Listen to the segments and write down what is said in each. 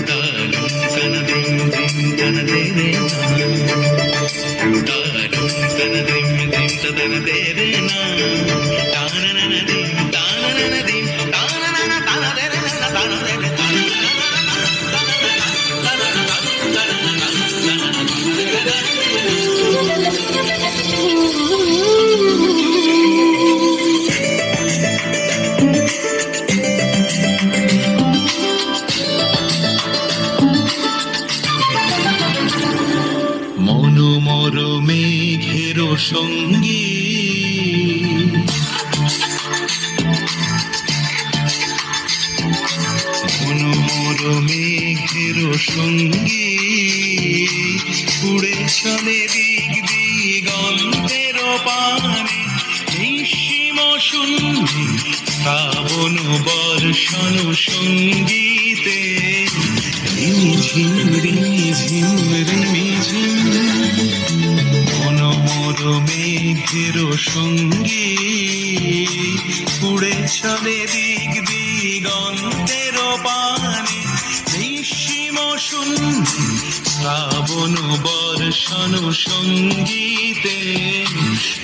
দারুণ তানা দিম দিম তানা দে রে না, দারুণ তানা দিম দিম তানা দে রে না, তানা না না দিম তানা না না দিম তানা না না তানা দে রে না তানা দে রে তানা না না মনোমর মেঘের সঙ্গী মনোমর মেঘের সঙ্গী উড়ে চলে দিক দিগন্তের পানে নিঃসীম শূন্যে শ্রাবণ বর্ষণ সঙ্গীতে রিমিঝিম রিমিঝিম রিমিঝিম মনোমর মেঘের সঙ্গী উড়ে চলে দিক দিগন্তের পানে নিঃসীম শূন্যে শ্রাবণ বর্ষণ সঙ্গীতে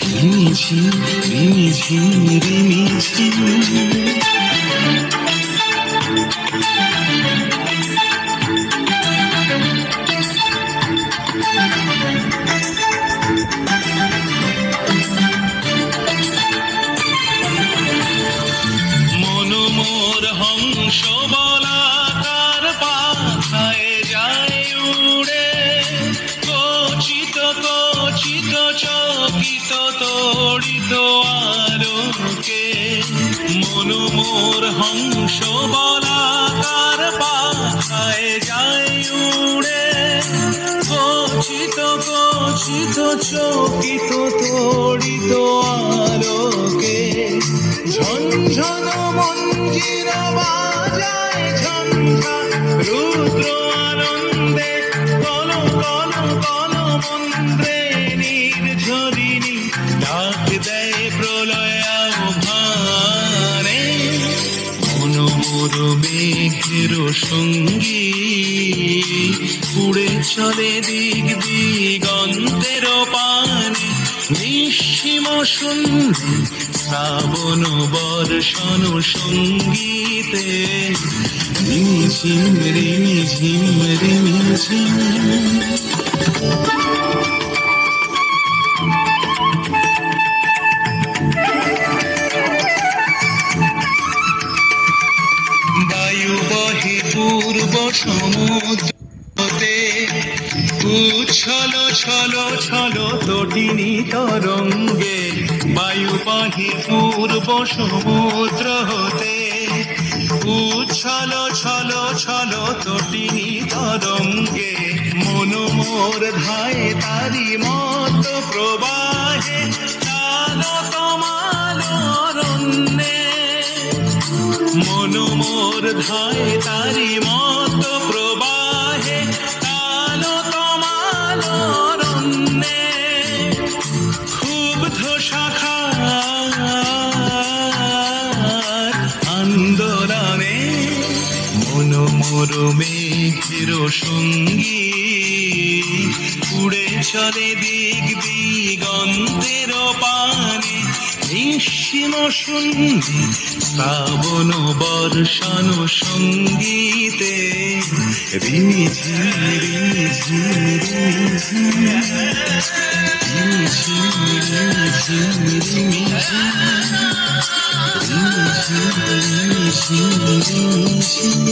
রিমিঝিম রিমিঝিম রিমিঝিম মনোমর হংস বলাকার পাখায় যায় উড়ে কচিত কচিত চকিত তড়িত আলোকে মনোমর হংস বলাকার পাখায় যায় উড়ে কচিত কচিত চকিত তড়িত আলোকে ঝনঝন মঞ্জির বাজায় ঝঞ্ঝা রুদ্র আনন্দে কল কল কল মন্ত্রে নির্ঝরিণী ডাক দেয় প্রলয় আহ্বানে মনোমর মেঘের সঙ্গী উড়ে চলে দিক দিগন্তের পানে নিঃসীম শূন্যে শ্রাবণ বর্ষণ সঙ্গীতে রিমিঝিম রিমিঝিম রিমিঝিম বায়ু বহে পূর্ব সমুদ্রতে উচ্ছল ছল ছল তটিনী তরঙ্গে বায়ু বহে পূর্ব সমুদ্র হতে উচ্ছল ছল ছল তটিনী তরঙ্গে মনোমর ধায়ে তারি মত প্রবাহে তাল অরণ্যে মনোমর ধায়ে তারি মত প্রবাহে তাল অরণ্যে ক্ষুব্ধ শাখার আন্দোলনে মনোমর মেঘের সঙ্গী উড়ে চলে দিক দিগন্তের পানে নিঃসীম শূন্যে শ্রাবণ বর্ষণ সঙ্গীতে রিমিঝিম রিমিঝিম রিমিঝিম রিমিঝিম রিমিঝিম রিমিঝিম রিমিঝিম রিমিঝিম রিমিঝিম